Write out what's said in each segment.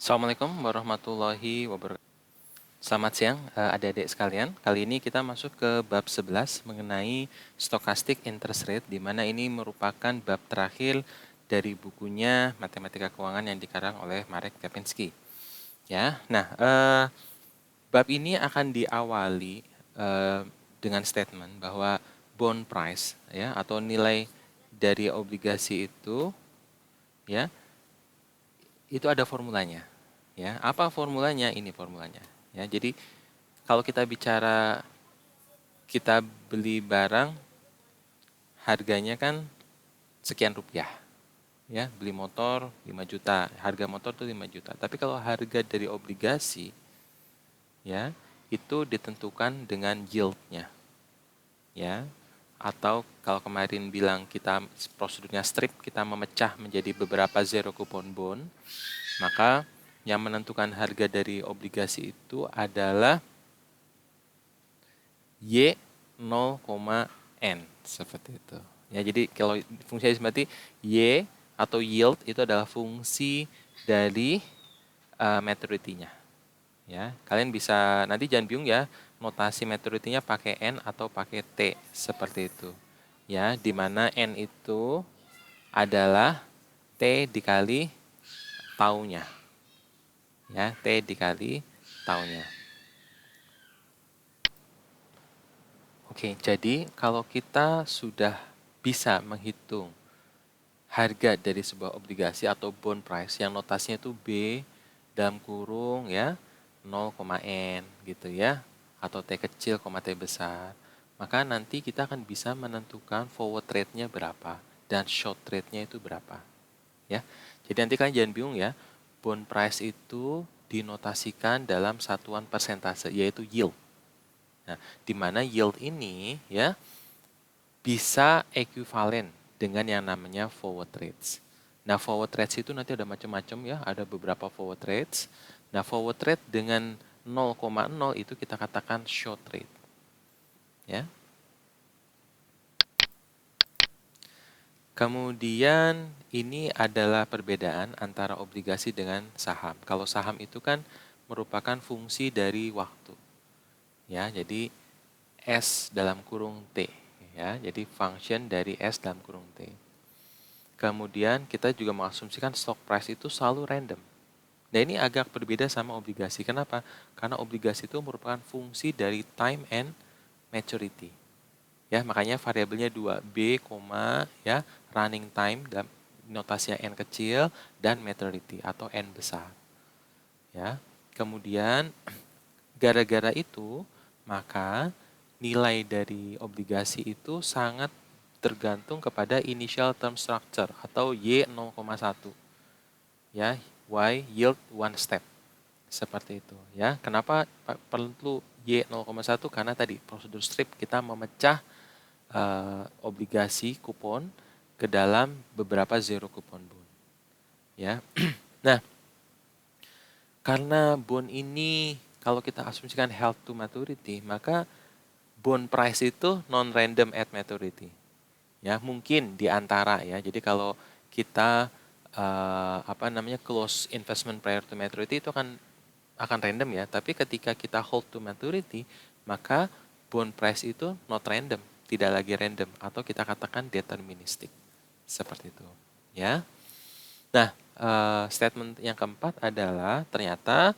Assalamualaikum warahmatullahi wabarakatuh. Selamat siang adik-adik sekalian. Kali ini kita masuk ke bab 11 mengenai stochastic interest rate, di mana ini merupakan bab terakhir dari bukunya Matematika Keuangan yang dikarang oleh Marek Kapinski. Ya, nah bab ini akan diawali dengan statement bahwa bond price ya atau nilai dari obligasi ya itu ada formulanya. Ya, apa formulanya? Ini formulanya. Ya, jadi kalau kita bicara kita beli barang harganya kan sekian rupiah. Ya, beli motor 5 juta, harga motor tuh 5 juta. Tapi kalau harga dari obligasi ya, itu ditentukan dengan yield-nya. Ya. Atau kalau kemarin bilang kita prosedurnya strip, kita memecah menjadi beberapa zero coupon bond, maka yang menentukan harga dari obligasi itu adalah Y 0,N seperti itu. Ya, jadi kalau fungsi berarti Y atau yield itu adalah fungsi dari maturity-nya. Ya, kalian bisa nanti jangan bingung ya, notasi maturity-nya pakai N atau pakai T seperti itu. Ya, di mana N itu adalah T dikali taunya. Ya, T dikali taunya. Oke, jadi kalau kita sudah bisa menghitung harga dari sebuah obligasi atau bond price yang notasinya itu B dalam kurung ya 0,N gitu ya, atau T kecil, T besar, maka nanti kita akan bisa menentukan forward rate-nya berapa dan short rate-nya itu berapa ya. Jadi nanti kalian jangan bingung ya, bond price itu dinotasikan dalam satuan persentase yaitu yield. Nah, di mana yield ini ya bisa ekuivalen dengan yang namanya forward rates. Nah, forward rates itu nanti ada macam-macam ya, ada beberapa forward rates. Nah, forward rate dengan 0,0 itu kita katakan short rate. Ya. Kemudian ini adalah perbedaan antara obligasi dengan saham. Kalau saham itu kan merupakan fungsi dari waktu. Ya, jadi S dalam kurung T ya. Jadi function dari S dalam kurung T. Kemudian kita juga mengasumsikan stock price itu selalu random. Nah, ini agak berbeda sama obligasi. Kenapa? Karena obligasi itu merupakan fungsi dari time and maturity. Ya, makanya variabelnya 2, B, ya, running time dan notasinya N kecil dan maturity atau N besar. Ya. Kemudian gara-gara itu, maka nilai dari obligasi itu sangat tergantung kepada initial term structure atau Y 0,1. Ya, Y yield one step. Seperti itu ya. Kenapa perlu Y 0,1? Karena tadi prosedur strip kita memecah obligasi kupon ke dalam beberapa zero coupon bond. Ya. Nah, karena bond ini kalau kita asumsikan held to maturity, maka bond price itu non-random at maturity. Ya, mungkin di antara ya. Jadi kalau kita close investment prior to maturity itu akan random ya. Tapi ketika kita hold to maturity, maka bond price itu not random, tidak lagi random atau kita katakan deterministic. Seperti itu, ya. Nah, statement yang keempat adalah ternyata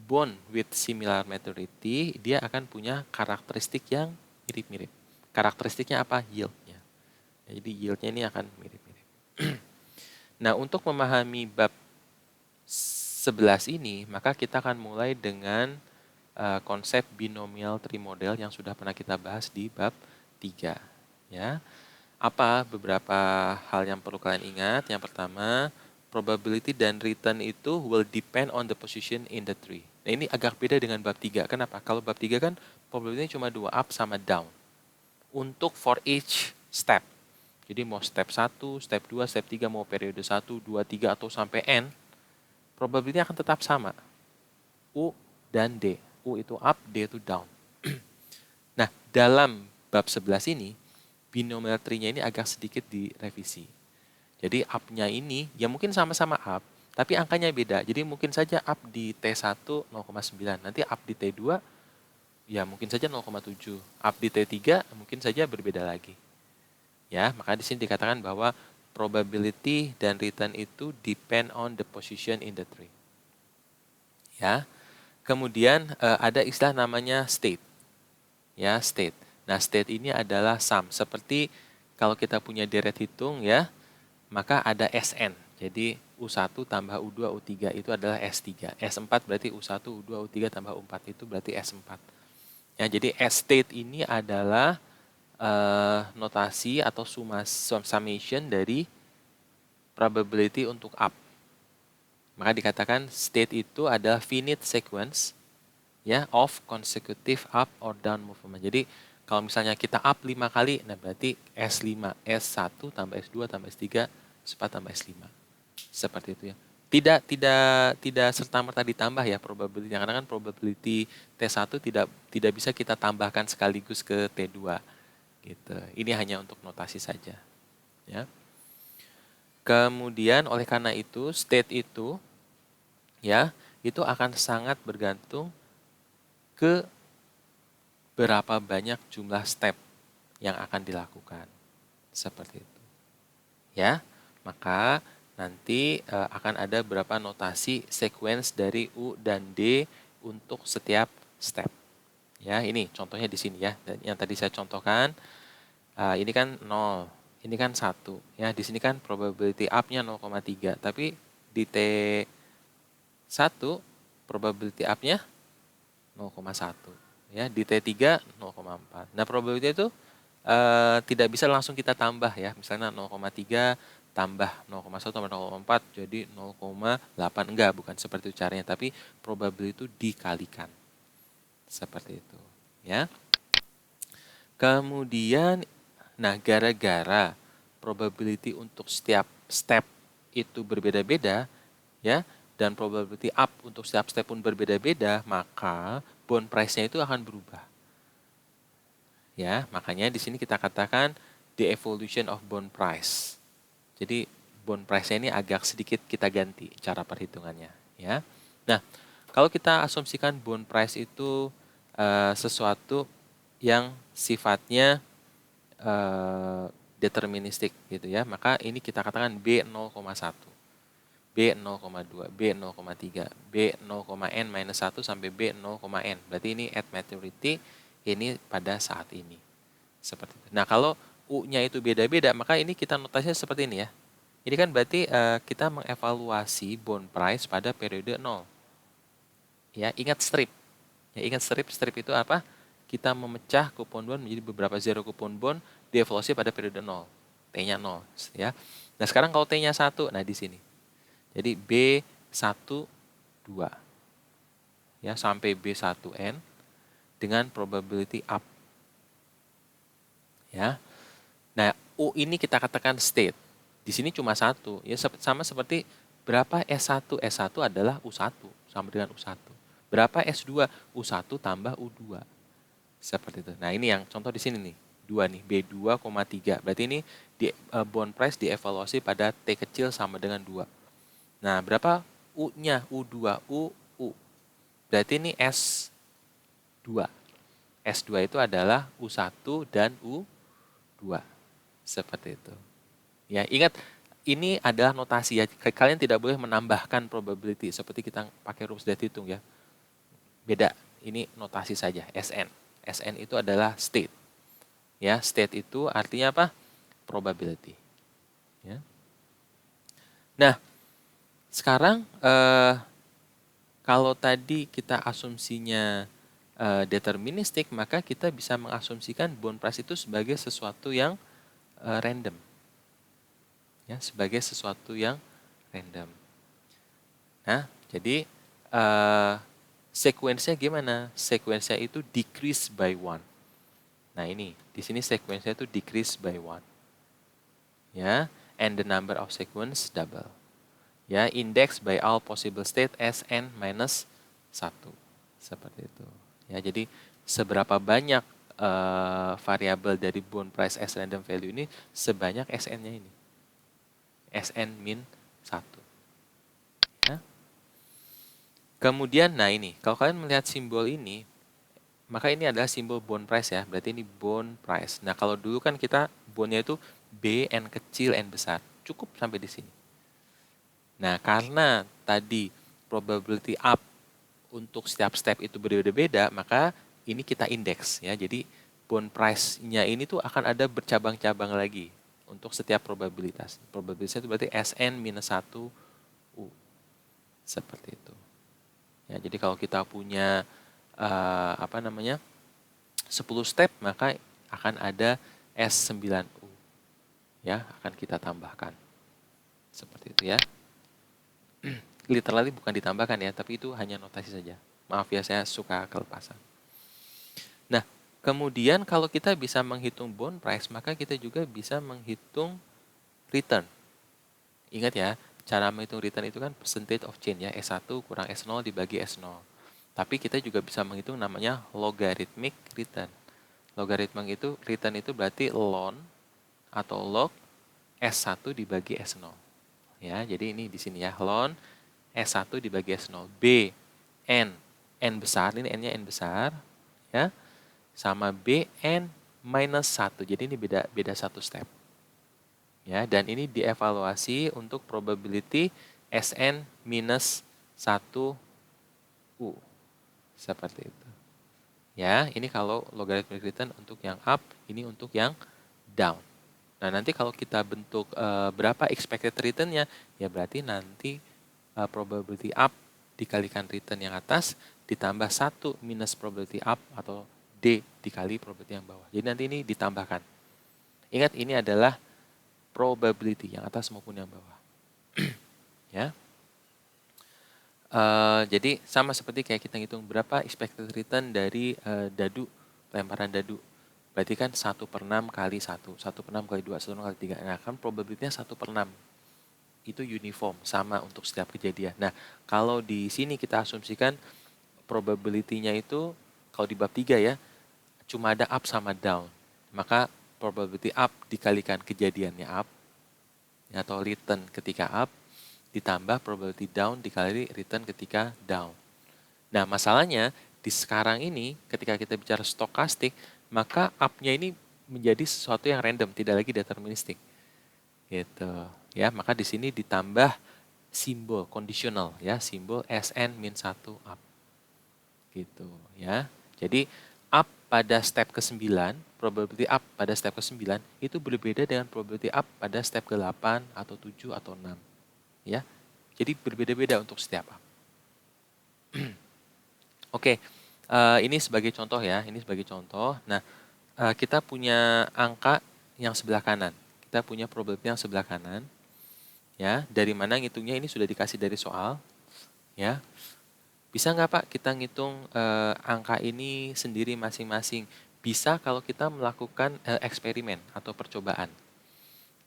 bond with similar maturity dia akan punya karakteristik yang mirip-mirip. Karakteristiknya apa? Yield-nya. Jadi yield-nya ini akan mirip-mirip. Nah, untuk memahami bab 11 ini, maka kita akan mulai dengan konsep binomial tree model yang sudah pernah kita bahas di bab 3. Ya. Apa beberapa hal yang perlu kalian ingat? Yang pertama, probability dan return itu will depend on the position in the tree. Nah, ini agak beda dengan bab 3. Kenapa? Kalau bab 3 kan probability cuma 2, up sama down. Untuk for each step. Jadi mau step 1, step 2, step 3, mau periode 1, 2, 3, atau sampai N, probability akan tetap sama. U dan D. U itu up, D itu down. Nah, dalam bab 11 ini, binomial tree-nya ini agak sedikit direvisi. Jadi up-nya ini, ya mungkin sama-sama up, tapi angkanya beda. Jadi mungkin saja up di T1 0,9, nanti up di T2 ya mungkin saja 0,7, up di T3 mungkin saja berbeda lagi. Ya, maka di sini dikatakan bahwa probability dan return itu depend on the position in the tree. Ya. Kemudian ada istilah namanya state. Ya, state. Nah, state ini adalah sum. Seperti kalau kita punya deret hitung ya, maka ada SN. Jadi U1 tambah U2, U3 itu adalah S3. S4 berarti U1, U2, U3 tambah U4 itu berarti S4. Ya, jadi S-state ini adalah notasi atau summation dari probability untuk up. Maka dikatakan state itu adalah finite sequence ya of consecutive up or down movement. Jadi kalau misalnya kita up 5 kali, nah berarti S5, S1 tambah S2 tambah S3, S4 tambah S5. Seperti itu ya. Tidak serta-merta ditambah ya probability, karena kan probability T1 tidak bisa kita tambahkan sekaligus ke T2 gitu. Ini hanya untuk notasi saja ya. Kemudian oleh karena itu state itu ya itu akan sangat bergantung ke berapa banyak jumlah step yang akan dilakukan. Seperti itu. Ya. Maka nanti akan ada beberapa notasi sequence dari U dan D untuk setiap step. Ya, ini contohnya di sini ya. Dan yang tadi saya contohkan, ini kan 0, ini kan 1. Ya, di sini kan probability up-nya 0,3, tapi di T1 probability up-nya 0,1. Ya, di T3 0,4. Nah, probability itu tidak bisa langsung kita tambah ya. Misalnya 0,3 tambah 0,1 tambah 0,4 jadi 0,8. Enggak, bukan seperti itu caranya, tapi probability itu dikalikan. Seperti itu, ya. Kemudian nah, gara-gara probability untuk setiap step itu berbeda-beda ya, dan probability up untuk setiap step pun berbeda-beda, maka bond price-nya itu akan berubah. Ya, makanya di sini kita katakan the evolution of bond price. Jadi bond price-nya ini agak sedikit kita ganti cara perhitungannya, ya. Nah, kalau kita asumsikan bond price itu sesuatu yang sifatnya deterministik gitu ya, maka ini kita katakan B 0,1, B 0,2, B 0,3, B 0,n-1 sampai B 0,n. Berarti ini at maturity, ini pada saat ini. Seperti itu. Nah, kalau U-nya itu beda-beda, maka ini kita notasinya seperti ini ya. Ini kan berarti kita mengevaluasi bond price pada periode 0. Ya, ingat strip. Ya, ingat strip itu apa? Kita memecah kupon bond menjadi beberapa zero kupon bond, dievaluasi pada periode 0. T-nya 0 ya. Nah, sekarang kalau T-nya 1, nah di sini. Jadi B1 2 ya sampai B1n dengan probability up. Ya. Nah, U ini kita katakan state. Di sini cuma 1. Ya sama seperti berapa S1? S1 adalah U1 sama dengan U1. Berapa S2? U1 tambah U2. Seperti itu. Nah, ini yang contoh di sini nih. 2 nih, B2,3. Berarti ini bond price dievaluasi pada T kecil sama dengan 2. Nah, berapa U-nya? U2, U. Berarti ini S2. S2 itu adalah U1 dan U2. Seperti itu. Ya, ingat ini adalah notasi ya. Kalian tidak boleh menambahkan probability seperti kita pakai rumus dat hitung ya. Beda. Ini notasi saja, SN. SN itu adalah state. Ya, state itu artinya apa? Probability. Ya. Nah, sekarang kalau tadi kita asumsinya deterministik, maka kita bisa mengasumsikan bond price itu sebagai sesuatu yang random. Ya, sebagai sesuatu yang random. Nah, jadi sekuensinya gimana? Sekuensinya itu decrease by 1. Nah, ini di sini sekuensinya itu decrease by 1. Ya, and the number of sequence double. Ya, index by all possible state Sn minus 1. Seperti itu. Ya, jadi seberapa banyak variabel dari bond price as random value ini, sebanyak Sn-nya ini. Sn min 1. Kemudian, nah ini, kalau kalian melihat simbol ini, maka ini adalah simbol bond price ya, berarti ini bond price. Nah, kalau dulu kan kita bondnya itu B, N kecil, N besar. Cukup sampai di sini. Nah, karena tadi probability up untuk setiap step itu berbeda-beda, maka ini kita indeks ya. Jadi bond price-nya ini tuh akan ada bercabang-cabang lagi untuk setiap probabilitas. Probabilitasnya itu berarti SN-1 U. Seperti itu. Ya, jadi kalau kita punya 10 step, maka akan ada S9U. Ya, akan kita tambahkan. Seperti itu ya. Literally bukan ditambahkan ya, tapi itu hanya notasi saja. Maaf ya, saya suka kelepasan. Nah, kemudian kalau kita bisa menghitung bond price, maka kita juga bisa menghitung return. Ingat ya, cara menghitung return itu kan percentage of change ya, S1 kurang S0 dibagi S0. Tapi kita juga bisa menghitung namanya logarithmic return. Logarithmic itu return itu berarti ln atau log S1 dibagi S0. Ya, jadi ini di sini ya, ln S1 dibagi S0. B, N besar, ini N-nya N besar, ya, sama B, N minus 1. Jadi ini beda satu step. Ya, dan ini dievaluasi untuk probability Sn minus 1 U. Seperti itu. Ya, ini kalau logarithmic return untuk yang up, ini untuk yang down. Nah, nanti kalau kita bentuk berapa expected return-nya, ya berarti nanti probability up dikalikan return yang atas ditambah 1 minus probability up atau D dikali probability yang bawah. Jadi nanti ini ditambahkan. Ingat, ini adalah probability yang atas maupun yang bawah. Ya. Jadi sama seperti kayak kita ngitung berapa expected return dari dadu, lemparan dadu. Berarti kan 1/6 kali 1, 1/6 kali 2, 1/6 kali 3. Nah, kan probability-nya 1/6. Itu uniform, sama untuk setiap kejadian. Nah, kalau di sini kita asumsikan probability-nya itu, kalau di bab 3 ya, cuma ada up sama down. Maka probability up dikalikan kejadiannya up, atau return ketika up, ditambah probability down dikali return ketika down. Nah, masalahnya di sekarang ini ketika kita bicara stokastik, maka up-nya ini menjadi sesuatu yang random, tidak lagi deterministik. Gitu. Ya, maka di sini ditambah simbol kondisional ya, simbol SN-1 up. Gitu ya. Jadi up pada step ke-9, probability up pada step ke-9 itu berbeda dengan probability up pada step ke-8 atau 7 atau 6. Ya. Jadi berbeda-beda untuk setiap up. Oke, ini sebagai contoh ya, ini sebagai contoh. Nah, kita punya angka yang sebelah kanan. Kita punya probability yang sebelah kanan. Ya, dari mana ngitungnya ini sudah dikasih dari soal. Ya, bisa nggak Pak kita ngitung angka ini sendiri masing-masing? Bisa kalau kita melakukan eksperimen atau percobaan.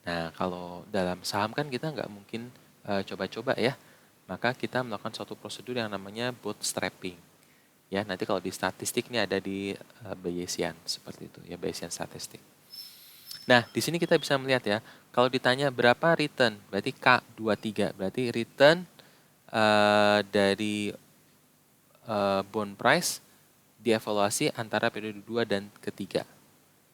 Nah, kalau dalam saham kan kita nggak mungkin coba-coba ya. Maka kita melakukan suatu prosedur yang namanya bootstrapping. Ya, nanti kalau di statistik ini ada di Bayesian seperti itu ya, Bayesian statistik. Nah, di sini kita bisa melihat ya, kalau ditanya berapa return, berarti K23, berarti return dari bond price dievaluasi antara periode 2 dan ketiga.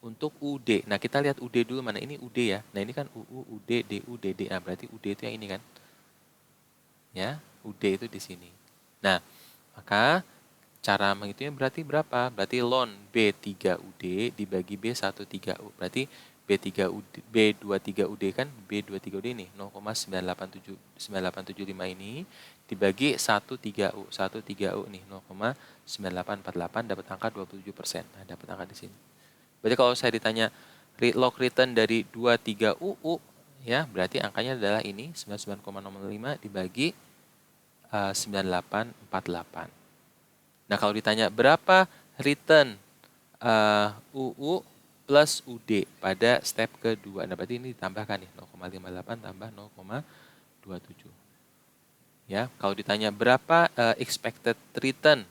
Untuk UD, nah kita lihat UD dulu, mana ini UD ya. Nah ini kan UU, UD, DU, DD. Nah berarti UD itu yang ini kan. Ya, UD itu di sini. Nah, maka cara menghitungnya berarti berapa? Berarti ln B3UD dibagi B13U. Berarti B3UD, B23UD kan, B23UD ini 0,98775 ini dibagi 13U. 13U nih 0,9848 dapat angka 27%. Nah, dapat angka di sini. Berarti kalau saya ditanya log return dari 23UU ya, berarti angkanya adalah ini 99,05 dibagi 9848. Nah, kalau ditanya berapa return UU plus UD pada step kedua, nah berarti ini ditambahkan nih 0,58 tambah 0,27. Ya, kalau ditanya berapa expected return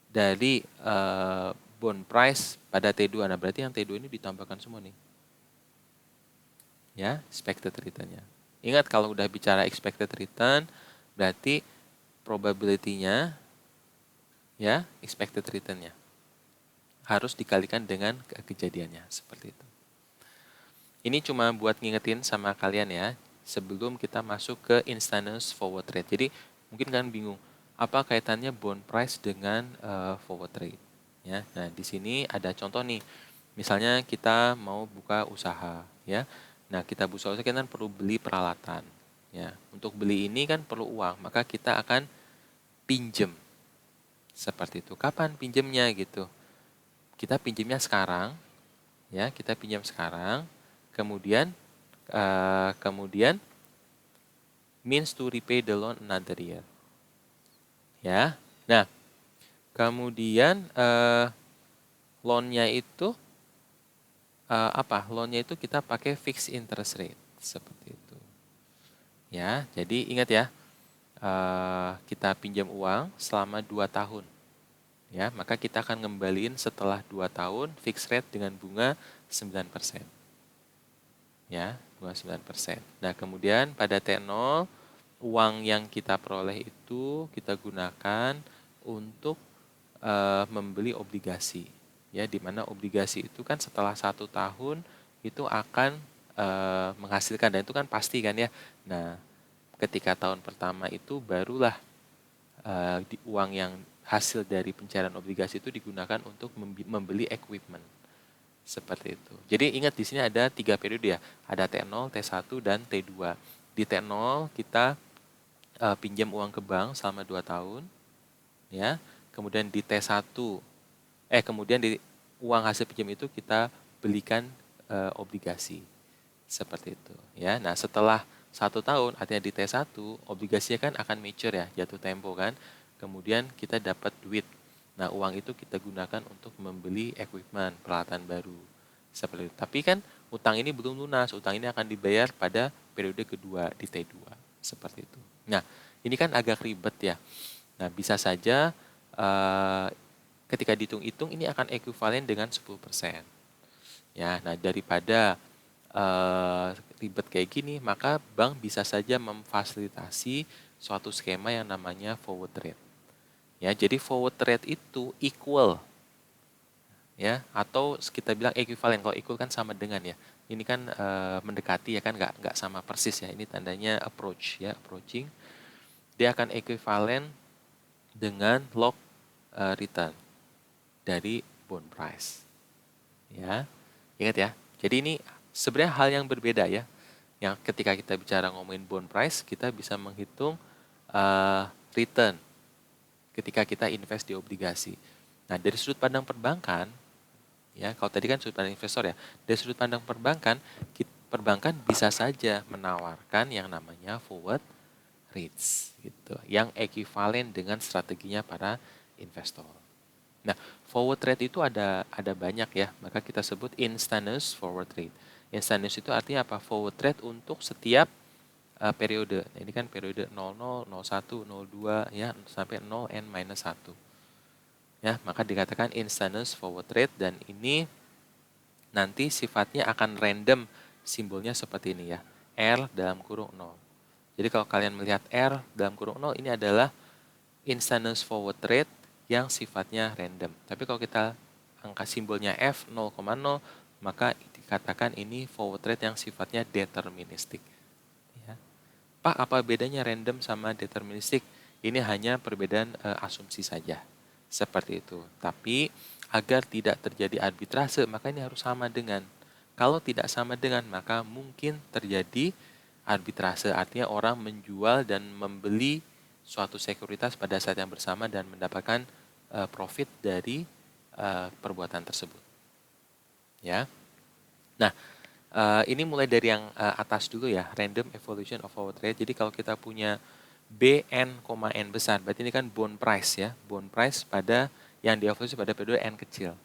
dari bond price pada T2, nah berarti yang T2 ini ditambahkan semua nih. Ya, expected return-nya. Ingat kalau udah bicara expected return, berarti probability-nya, ya, expected return-nya. Harus dikalikan dengan kejadiannya, seperti itu. Ini cuma buat ngingetin sama kalian ya, sebelum kita masuk ke instantaneous forward rate. Jadi mungkin kalian bingung, apa kaitannya bond price dengan forward rate? Ya, nah di sini ada contoh nih. Misalnya kita mau buka usaha, ya. Nah kita buka usaha kita kan perlu beli peralatan, ya. Untuk beli ini kan perlu uang, maka kita akan pinjem, seperti itu. Kapan pinjemnya gitu? Kita pinjemnya sekarang, ya. Kita pinjam sekarang, kemudian means to repay the loan another year. Ya. Nah, kemudian loan-nya itu apa? Loan-nya itu kita pakai fixed interest rate seperti itu. Ya, jadi ingat ya, kita pinjam uang selama 2 tahun. Ya, maka kita akan ngembaliin setelah 2 tahun fixed rate dengan bunga 9%. Ya, bunga 9%. Nah, kemudian pada T0 uang yang kita peroleh itu kita gunakan untuk membeli obligasi, ya, di mana obligasi itu kan setelah 1 tahun itu akan menghasilkan, dan itu kan pasti kan ya. Nah, ketika tahun pertama itu barulah uang yang hasil dari pencairan obligasi itu digunakan untuk membeli equipment. Seperti itu. Jadi ingat di sini ada 3 periode ya. Ada T0, T1, dan T2. Di T0 kita pinjam uang ke bank selama 2 tahun. Ya. Kemudian di T1, kemudian di uang hasil pinjam itu kita belikan obligasi. Seperti itu. Ya. Nah setelah 1 tahun, artinya di T1, obligasinya kan akan mature ya, jatuh tempo kan. Kemudian kita dapat duit. Nah, uang itu kita gunakan untuk membeli equipment, peralatan baru. Seperti itu. Tapi kan utang ini belum lunas, utang ini akan dibayar pada periode kedua di T2. Seperti itu. Nah, ini kan agak ribet ya. Nah, bisa saja ketika dihitung-hitung ini akan ekuivalen dengan 10%. Ya, nah daripada ribet kayak gini, maka bank bisa saja memfasilitasi suatu skema yang namanya forward rate. Ya, jadi forward rate itu equal, ya, atau kita bilang ekuivalen. Kalau equal kan sama dengan ya. Ini kan mendekati ya kan, nggak sama persis ya. Ini tandanya approach ya, approaching. Dia akan ekuivalen dengan log return dari bond price. Ya, ingat ya. Jadi ini sebenarnya hal yang berbeda ya. Yang ketika kita bicara ngomongin bond price, kita bisa menghitung return ketika kita invest di obligasi. Nah, dari sudut pandang perbankan, ya, kalau tadi kan sudut pandang investor ya, dari sudut pandang perbankan, perbankan bisa saja menawarkan yang namanya forward rates, gitu, yang ekuivalen dengan strateginya para investor. Nah, forward rate itu ada banyak ya, maka kita sebut instantaneous forward rate. Instantaneous itu artinya apa? Forward rate untuk setiap periode. Nah, ini kan periode 00, 01, 02 ya, sampai 0n-1. Ya, maka dikatakan instantaneous forward rate, dan ini nanti sifatnya akan random, simbolnya seperti ini ya. R dalam kurung 0. Jadi kalau kalian melihat R dalam kurung 0, ini adalah instantaneous forward rate yang sifatnya random. Tapi kalau kita angka simbolnya F 0,0, maka dikatakan ini forward rate yang sifatnya deterministik. Ya. Pak, apa bedanya random sama deterministik? Ini hanya perbedaan asumsi saja. Seperti itu. Tapi agar tidak terjadi arbitrase, maka ini harus sama dengan. Kalau tidak sama dengan, maka mungkin terjadi arbitrase. Artinya orang menjual dan membeli suatu sekuritas pada saat yang bersama dan mendapatkan profit dari perbuatan tersebut. Ya. Nah, ini mulai dari yang atas dulu ya, random evolution of forward rate. Jadi kalau kita punya BN, N besar, berarti ini kan bond price ya, bond price pada yang dievolusi pada periode N kecil.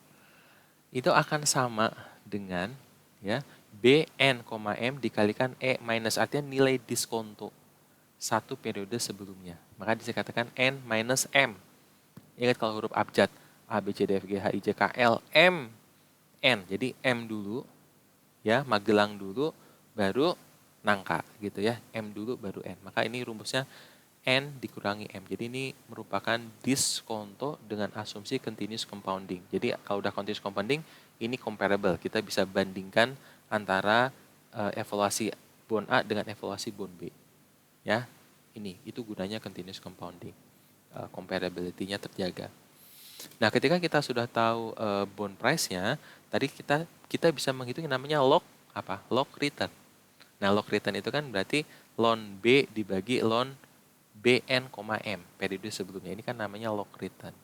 Itu akan sama dengan ya BN, M dikalikan E minus, artinya nilai diskonto satu periode sebelumnya. Maka dikatakan N minus M. Ingat kalau huruf abjad A, B, C, D, F, G, H, I, J, K, L, M, N. Jadi M dulu, ya, Magelang dulu, baru Nangka gitu ya. M dulu baru N. Maka ini rumusnya N dikurangi M. Jadi ini merupakan diskonto dengan asumsi continuous compounding. Jadi kalau udah continuous compounding, ini comparable. Kita bisa bandingkan antara evaluasi bond A dengan evaluasi bond B. Ya, itu gunanya continuous compounding. Comparability-nya terjaga. Nah, ketika kita sudah tahu bond price-nya, tadi kita bisa menghitung yang namanya log return. Nah, log return itu kan berarti loan B dibagi loan BN, M periode sebelumnya. Ini kan namanya log return.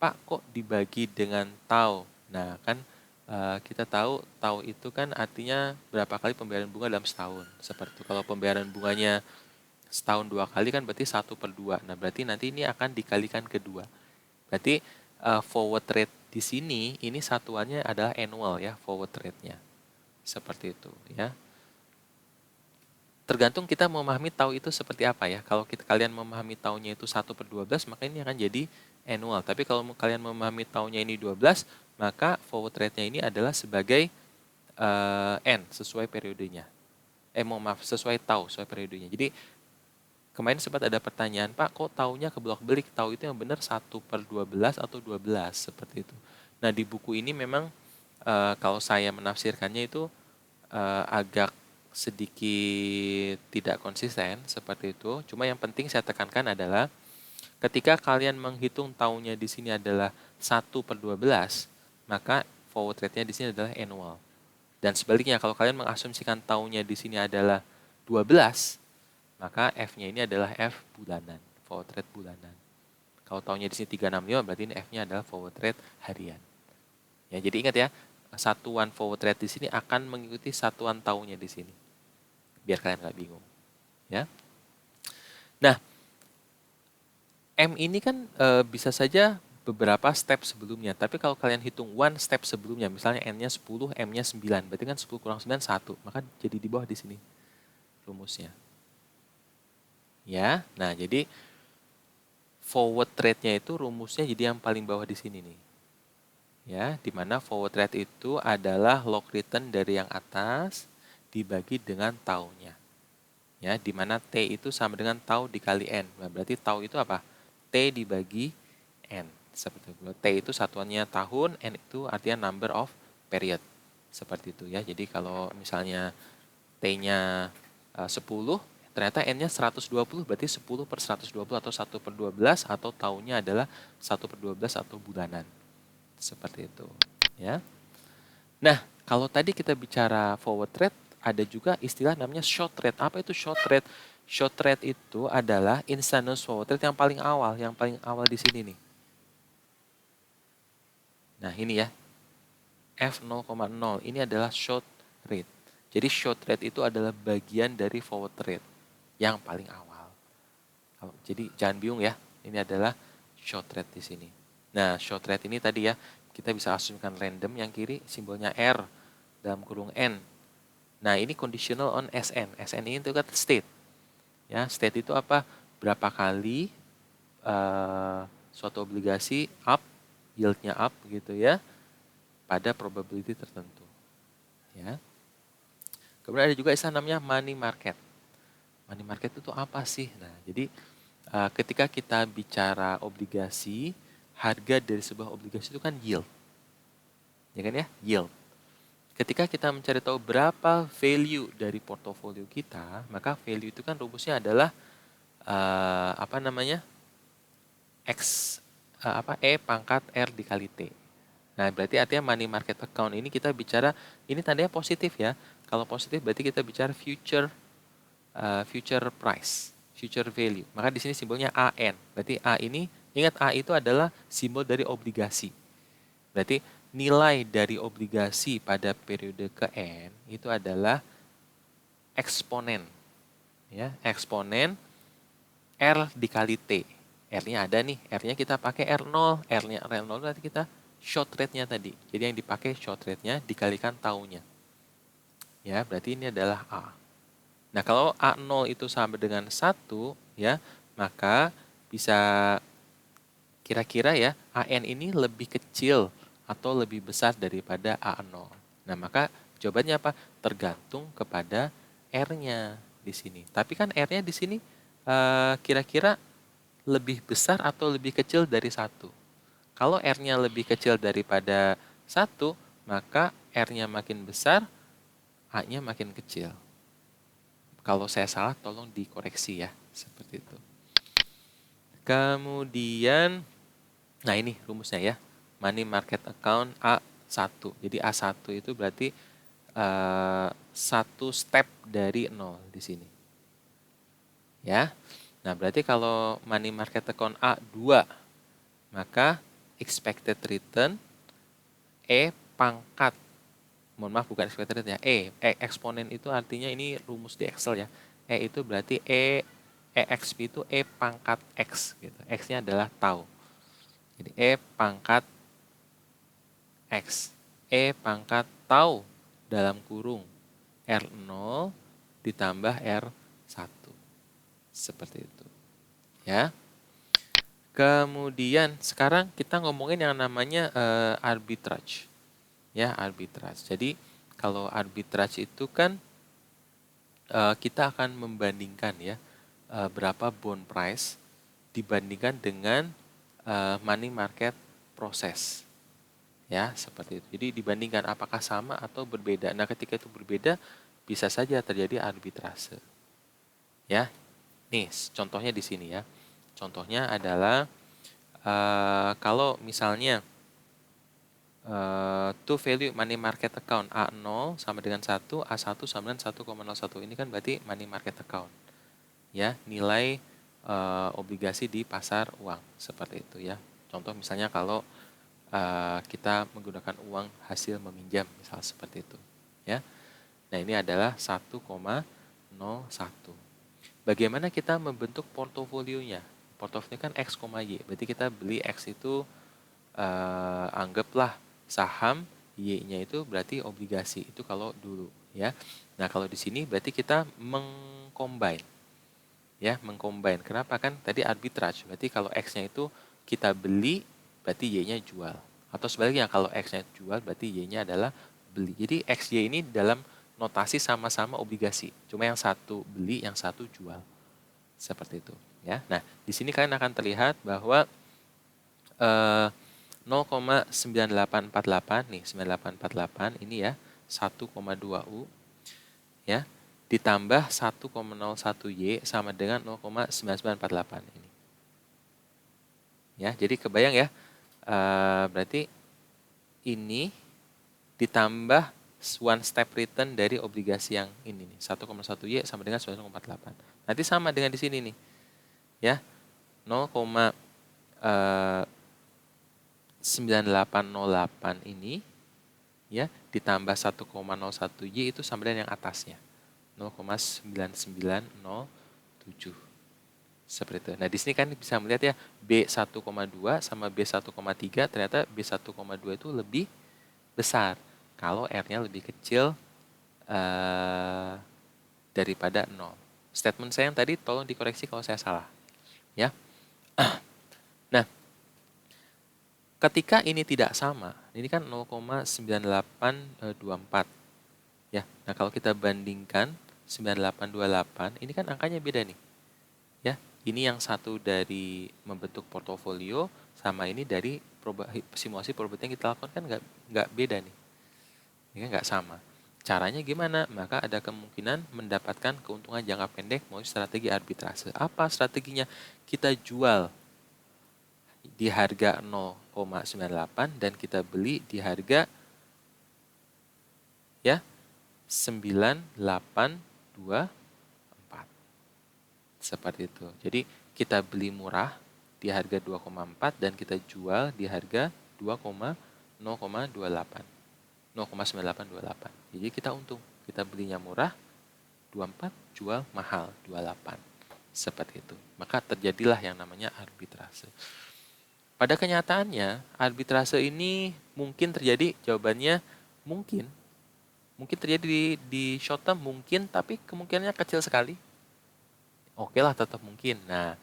Pak, kok dibagi dengan tau? Nah, kan kita tahu tau itu kan artinya berapa kali pembayaran bunga dalam setahun. Seperti itu. Kalau pembayaran bunganya setahun 2 kali kan berarti 1/2. Nah, berarti nanti ini akan dikalikan kedua. Berarti forward rate di sini ini satuannya adalah annual ya, forward rate-nya. Seperti itu ya. Tergantung kita memahami tau itu seperti apa ya. Kalau kalian memahami taunya itu 1/12, maka ini akan jadi annual. Tapi kalau kalian memahami taunya ini 12, maka forward rate-nya ini adalah sebagai N, sesuai periodenya. Sesuai tau, sesuai periodenya. Jadi, kemarin sempat ada pertanyaan, Pak, kok taunya kebolak-balik? Tau itu yang benar 1/12 atau 12, seperti itu. Nah, di buku ini memang kalau saya menafsirkannya itu agak sedikit tidak konsisten seperti itu. Cuma yang penting saya tekankan adalah ketika kalian menghitung tahunnya di sini adalah 1/12, maka forward rate-nya di sini adalah annual. Dan sebaliknya kalau kalian mengasumsikan tahunnya di sini adalah 12, maka F-nya ini adalah F bulanan, forward rate bulanan. Kalau tahunnya di sini 365, berarti ini F-nya adalah forward rate harian. Ya, jadi ingat ya, satuan forward rate di sini akan mengikuti satuan tahunnya di sini. Biar kalian nggak bingung. Ya. Nah, M ini kan bisa saja beberapa step sebelumnya. Tapi kalau kalian hitung one step sebelumnya, misalnya N-nya 10, M-nya 9. Berarti kan 10 kurang 9, 1. Maka jadi di bawah di sini rumusnya. Ya, nah jadi forward rate-nya itu rumusnya jadi yang paling bawah di sini nih. Ya, di mana forward rate itu adalah log return dari yang atas dibagi dengan taunya. Ya, di mana T itu sama dengan tau dikali N. Nah, berarti tau itu apa? T dibagi N. Seperti itu. T itu satuannya tahun, N itu artinya number of period. Seperti itu ya. Jadi kalau misalnya T-nya 10, ternyata N-nya 120, berarti 10/120 atau 1/12, atau tahunnya adalah 1/12 atau bulanan. Seperti itu ya. Nah, kalau tadi kita bicara forward rate, ada juga istilah namanya short rate. Apa itu short rate? Short rate itu adalah instantaneous forward rate yang paling awal di sini nih. Nah, ini ya. F0,0 ini adalah short rate. Jadi short rate itu adalah bagian dari forward rate yang paling awal. Jadi jangan bingung ya. Ini adalah short rate di sini. Nah, short rate ini tadi ya, kita bisa asumsikan random, yang kiri simbolnya R dalam kurung N. Nah, ini conditional on SN. SN ini itu kan state. Ya, state itu apa? Berapa kali suatu obligasi up, yield-nya up gitu ya, pada probability tertentu. Ya. Kemudian ada juga istilah namanya money market. Money market itu apa sih? Nah, jadi ketika kita bicara obligasi, harga dari sebuah obligasi itu kan yield. Ya kan ya? Yield. Ketika kita mencari tahu berapa value dari portofolio kita, maka value itu kan rumusnya adalah E pangkat R dikali T. Nah, berarti artinya money market account ini kita bicara, ini tandanya positif ya. Kalau positif berarti kita bicara future price, future value. Maka di sini simbolnya AN. Berarti A ini, ingat A itu adalah simbol dari obligasi. Berarti nilai dari obligasi pada periode ke N itu adalah eksponen. Ya, eksponen R dikali T. R-nya ada nih, R-nya kita pakai R0. R-nya R0 nanti kita short rate-nya tadi. Jadi yang dipakai short rate-nya dikalikan tahunnya. Ya, berarti ini adalah A. Nah, kalau A0 itu sama dengan 1, ya, maka bisa kira-kira ya, AN ini lebih kecil atau lebih besar daripada A0. Nah, maka jawabannya apa? Tergantung kepada R-nya di sini. Tapi kan R-nya di sini kira-kira lebih besar atau lebih kecil dari 1? Kalau R-nya lebih kecil daripada 1, maka R-nya makin besar, A-nya makin kecil. Kalau saya salah, tolong dikoreksi ya, seperti itu. Kemudian, nah ini rumusnya ya, money market account A1. Jadi A1 itu berarti satu step dari 0 di sini. Ya. Nah, berarti kalau money market account A2, maka expected return E pangkat, mohon maaf bukan expected return ya, eksponen itu artinya ini rumus di Excel ya. Itu berarti EXP itu E pangkat X gitu. X-nya adalah tau. Jadi E pangkat X. E pangkat tau dalam kurung R0 ditambah R1. Seperti itu. Ya. Kemudian sekarang kita ngomongin yang namanya arbitrage. Ya, arbitrage. Jadi kalau arbitrage itu kan kita akan membandingkan ya berapa bond price dibandingkan dengan money market proses. Ya, seperti itu. Jadi dibandingkan apakah sama atau berbeda. Nah, ketika itu berbeda bisa saja terjadi arbitrase. Ya. Nih, contohnya di sini ya. Contohnya adalah kalau misalnya to value money market account A0 sama dengan 1, A1 sama dengan 1,01. Ini kan berarti money market account. Ya, nilai obligasi di pasar uang seperti itu ya. Contoh misalnya kalau kita menggunakan uang hasil meminjam misal seperti itu ya. Nah, ini adalah 1,01. Bagaimana kita membentuk portofolionya? Portofolio kan X, Y. Berarti kita beli X itu anggaplah saham, Y-nya itu berarti obligasi. Itu kalau dulu ya. Nah, kalau di sini berarti kita mengcombine. Ya, mengcombine. Kenapa? Kan tadi arbitrage. Berarti kalau X-nya itu kita beli, berarti Y-nya jual. Atau sebaliknya, kalau X-nya jual, berarti Y-nya adalah beli. Jadi XY ini dalam notasi sama-sama obligasi. Cuma yang satu beli, yang satu jual. Seperti itu. Ya. Nah, di sini kalian akan terlihat bahwa 0,9848 nih, 9848 ini ya, 1,2 U ya, ditambah 1,01 Y sama dengan 0,9948 ini. Ya, jadi kebayang ya, berarti ini ditambah one step return dari obligasi yang ini nih, 1,1 Y sama dengan 9,48. Nanti sama dengan di sini nih. Ya. 0,9808 ini ya ditambah 1,01 Y itu sama dengan yang atasnya. 0,9907. Seperti itu. Nah, di sini kan bisa melihat ya, B1,2 sama B1,3, ternyata B1,2 itu lebih besar kalau R-nya lebih kecil daripada 0. Statement saya yang tadi tolong dikoreksi kalau saya salah. Ya. Nah, ketika ini tidak sama, ini kan 0,9824. Ya. Nah, kalau kita bandingkan 9828, ini kan angkanya beda nih. Ya, ini yang satu dari membentuk portofolio, sama ini dari simulasi probability yang kita lakukan kan nggak beda nih. Ini kan nggak sama. Caranya gimana? Maka ada kemungkinan mendapatkan keuntungan jangka pendek melalui strategi arbitrase. Apa strateginya? Kita jual di harga 0,98 dan kita beli di harga ya 9824. Seperti itu. Jadi kita beli murah di harga 2,4 dan kita jual di harga 0,98. Jadi kita untung. Kita belinya murah 24, jual mahal 28. Seperti itu. Maka terjadilah yang namanya arbitrase. Pada kenyataannya, arbitrase ini mungkin terjadi, jawabannya mungkin. Mungkin terjadi di short term, mungkin, tapi kemungkinannya kecil sekali. Oke lah, tetap mungkin. Nah,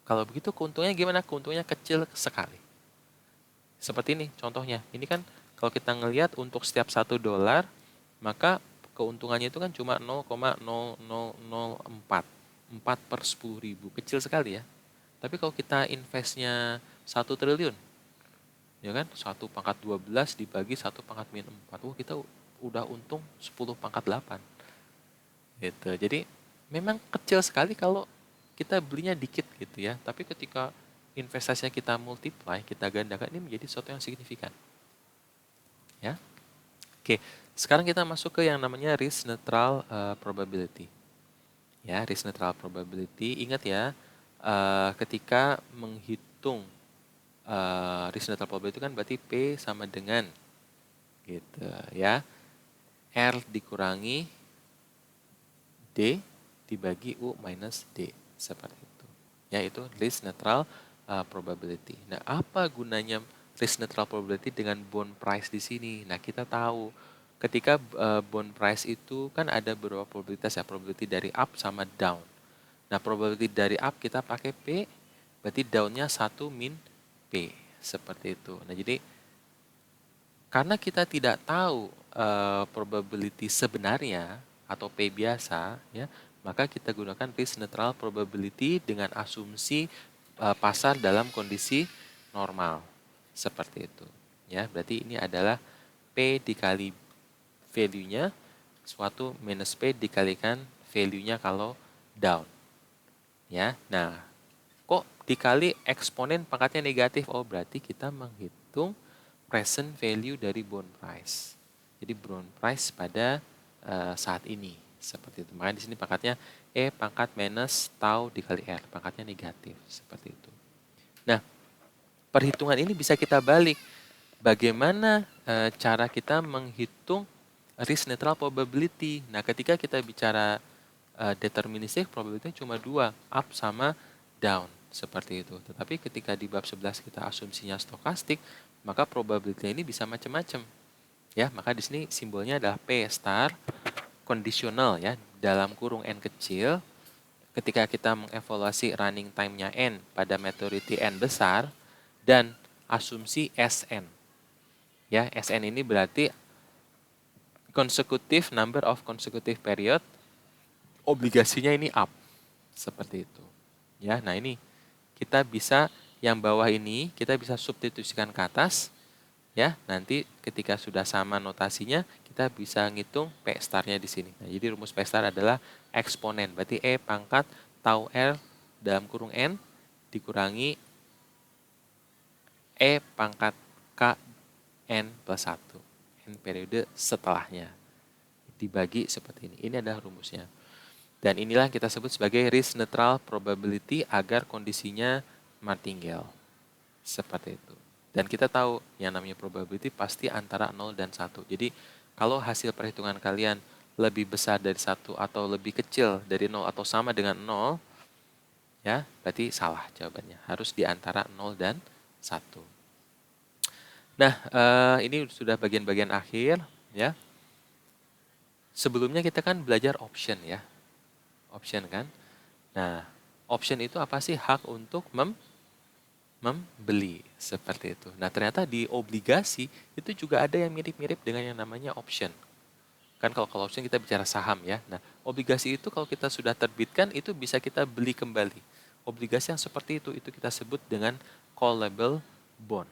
kalau begitu keuntungannya gimana? Keuntungannya kecil sekali. Seperti ini contohnya. Ini kan kalau kita ngelihat untuk setiap $1, maka keuntungannya itu kan cuma 0,0004. 4/10.000, kecil sekali ya. Tapi kalau kita investnya 1 triliun, ya kan, 1/12 dibagi 1/-4, wah kita udah untung 10/8 gitu. Jadi memang kecil sekali kalau kita belinya dikit gitu ya, tapi ketika investasinya kita multiply, kita gandakan, ini menjadi sesuatu yang signifikan ya. Oke, sekarang kita masuk ke yang namanya risk neutral probability ya. Risk neutral probability, ingat ya, ketika menghitung risk neutral probability itu kan berarti P sama dengan gitu ya, R dikurangi D dibagi U minus D, seperti itu. Ya, itu risk neutral probability. Nah, apa gunanya risk neutral probability dengan bond price di sini? Nah, kita tahu ketika bond price itu kan ada beberapa probabilitas ya, probability dari up sama down. Nah, probability dari up kita pakai P, berarti down-nya 1 min P, seperti itu. Nah, jadi karena kita tidak tahu probability sebenarnya atau P biasa ya, maka kita gunakan risk neutral probability dengan asumsi pasar dalam kondisi normal. Seperti itu. Ya, berarti ini adalah P dikali value-nya, suatu minus P dikalikan value-nya kalau down. Ya. Nah, kok dikali eksponen pangkatnya negatif? Oh, berarti kita menghitung present value dari bond price. Jadi bond price pada saat ini, seperti itu. Makanya di sini pangkatnya E pangkat minus tau dikali R, pangkatnya negatif, seperti itu. Nah, perhitungan ini bisa kita balik. Bagaimana cara kita menghitung risk neutral probability? Nah, ketika kita bicara deterministic, probability cuma 2, up sama down, seperti itu. Tetapi ketika di bab 11 kita asumsinya stokastik, maka probability ini bisa macam-macam. Ya, maka di sini simbolnya adalah P star kondisional ya, dalam kurung N kecil. Ketika kita mengevaluasi running time-nya N pada maturity N besar dan asumsi SN. Ya, SN ini berarti consecutive number of consecutive period, obligasinya ini up, seperti itu. Ya, nah ini kita bisa yang bawah ini kita bisa substitusikan ke atas ya. Nanti ketika sudah sama notasinya kita bisa ngitung P star-nya di sini. Nah, jadi rumus P star adalah eksponen. Berarti E pangkat tau R dalam kurung N dikurangi E pangkat K N plus 1. N periode setelahnya. Dibagi seperti ini. Ini adalah rumusnya. Dan inilah yang kita sebut sebagai risk neutral probability agar kondisinya martingale. Seperti itu. Dan kita tahu yang namanya probability pasti antara 0 dan 1. Jadi kalau hasil perhitungan kalian lebih besar dari 1 atau lebih kecil dari 0 atau sama dengan 0, ya, berarti salah jawabannya. Harus di antara 0 dan 1. Nah, ini sudah bagian-bagian akhir ya. Sebelumnya kita kan belajar option ya. Option kan. Nah, option itu apa sih? Hak untuk membeli, seperti itu. Nah, ternyata di obligasi itu juga ada yang mirip-mirip dengan yang namanya option. Kan kalau option kita bicara saham ya. Nah, obligasi itu kalau kita sudah terbitkan itu bisa kita beli kembali. Obligasi yang seperti itu kita sebut dengan callable bond.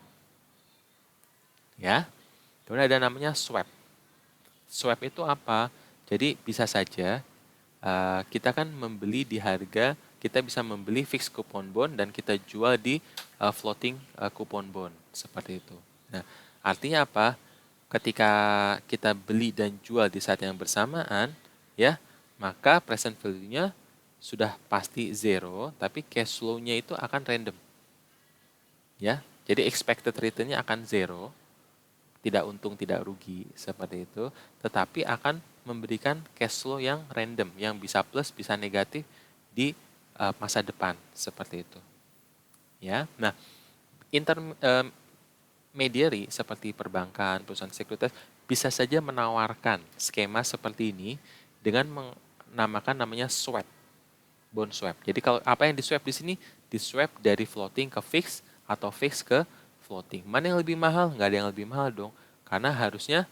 Ya. Kemudian ada namanya swap. Swap itu apa? Jadi bisa saja kita kan membeli di harga, kita bisa membeli fixed coupon bond dan kita jual di floating coupon bond, seperti itu. Nah, artinya apa? Ketika kita beli dan jual di saat yang bersamaan, ya, maka present value-nya sudah pasti zero, tapi cash flow-nya itu akan random. Ya, jadi expected return-nya akan zero, tidak untung, tidak rugi, seperti itu, tetapi akan memberikan cash flow yang random, yang bisa plus, bisa negatif di masa depan, seperti itu. Ya, nah, intermediary seperti perbankan, perusahaan sekuritas bisa saja menawarkan skema seperti ini dengan menamakan namanya swap, bond swap. Jadi kalau apa yang di swap di sini, di swap dari floating ke fix atau fix ke floating. Mana yang lebih mahal? Nggak ada yang lebih mahal dong, karena harusnya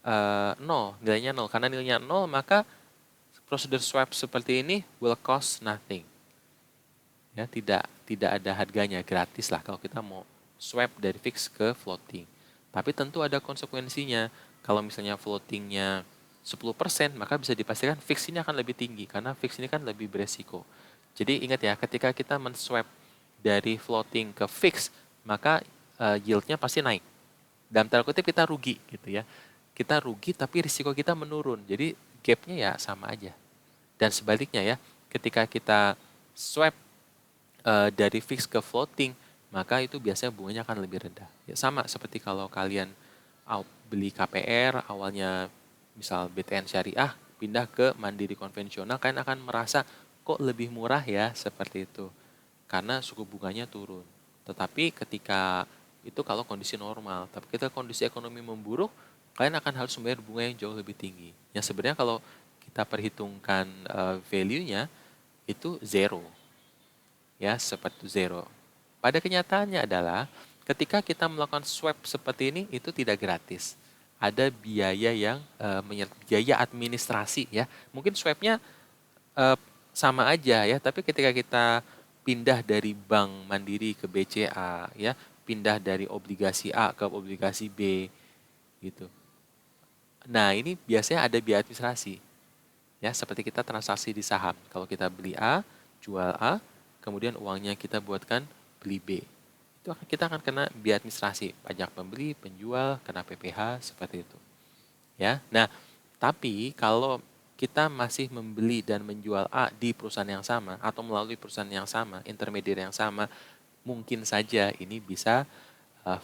0, nilainya 0. Karena nilainya 0, maka prosedur swap seperti ini will cost nothing. Ya, tidak ada harganya, gratis lah kalau kita mau swap dari fix ke floating. Tapi tentu ada konsekuensinya. Kalau misalnya floatingnya 10%, maka bisa dipastikan fix ini akan lebih tinggi karena fix ini kan lebih beresiko. Jadi ingat ya, ketika kita men-swap dari floating ke fix, maka yield-nya pasti naik. Dalam tanda kutip kita rugi gitu ya. Kita rugi tapi risiko kita menurun. Jadi gap-nya ya sama aja. Dan sebaliknya ya, ketika kita swap dari fix ke floating, maka itu biasanya bunganya akan lebih rendah. Ya, sama seperti kalau kalian beli KPR, awalnya misal BTN Syariah, pindah ke Mandiri konvensional, kalian akan merasa kok lebih murah ya, seperti itu. Karena suku bunganya turun. Tetapi ketika itu kalau kondisi normal, tapi ketika kondisi ekonomi memburuk, kalian akan harus membayar bunga yang jauh lebih tinggi. Yang sebenarnya kalau kita perhitungkan value-nya, itu zero. Ya, seperti zero. Pada kenyataannya adalah ketika kita melakukan swap seperti ini itu tidak gratis. Ada biaya yang biaya administrasi ya. Mungkin swapnya sama aja ya, tapi ketika kita pindah dari Bank Mandiri ke BCA ya, pindah dari obligasi A ke obligasi B gitu. Nah, ini biasanya ada biaya administrasi. Ya, seperti kita transaksi di saham. Kalau kita beli A, jual A, kemudian uangnya kita buatkan beli B. Itu kita akan kena biaya administrasi, pajak pembeli, penjual, kena PPh, seperti itu. Ya. Nah, tapi kalau kita masih membeli dan menjual A di perusahaan yang sama atau melalui perusahaan yang sama, intermediary yang sama, mungkin saja ini bisa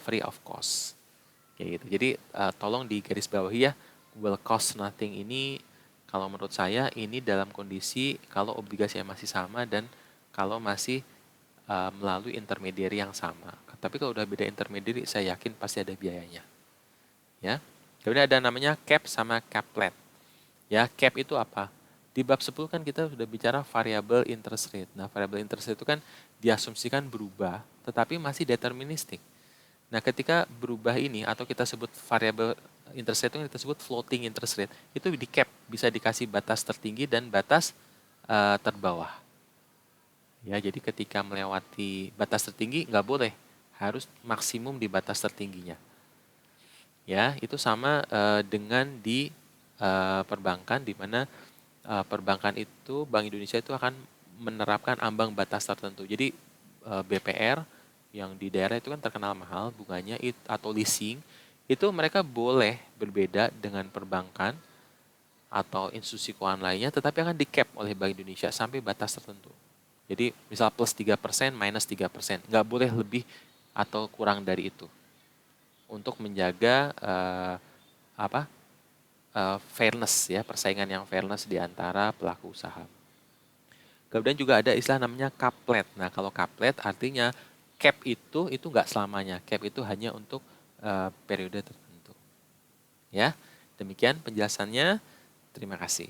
free of cost. Kayak gitu. Jadi tolong digarisbawahi ya, will cost nothing ini kalau menurut saya ini dalam kondisi kalau obligasinya masih sama dan kalau masih melalui intermediary yang sama. Tapi kalau udah beda intermediary, saya yakin pasti ada biayanya. Ya. Kemudian ada namanya cap sama caplet. Ya, cap itu apa? Di bab 10 kan kita sudah bicara variable interest rate. Nah, variable interest rate itu kan diasumsikan berubah, tetapi masih deterministik. Nah, ketika berubah ini atau kita sebut variable interest rate itu kita sebut floating interest rate, itu di cap, bisa dikasih batas tertinggi dan batas terbawah. Ya, jadi ketika melewati batas tertinggi nggak boleh, harus maksimum di batas tertingginya. Ya, itu sama dengan di perbankan, di mana perbankan itu Bank Indonesia itu akan menerapkan ambang batas tertentu. Jadi BPR yang di daerah itu kan terkenal mahal bunganya atau leasing, itu mereka boleh berbeda dengan perbankan atau institusi keuangan lainnya, tetapi akan di-cap oleh Bank Indonesia sampai batas tertentu. Jadi misal plus 3%, minus 3%. Nggak boleh lebih atau kurang dari itu. Untuk menjaga fairness ya, persaingan yang fairness di antara pelaku usaha. Kemudian juga ada istilah namanya couplet. Nah, kalau couplet artinya cap itu nggak selamanya. Cap itu hanya untuk periode tertentu. Ya, demikian penjelasannya. Terima kasih.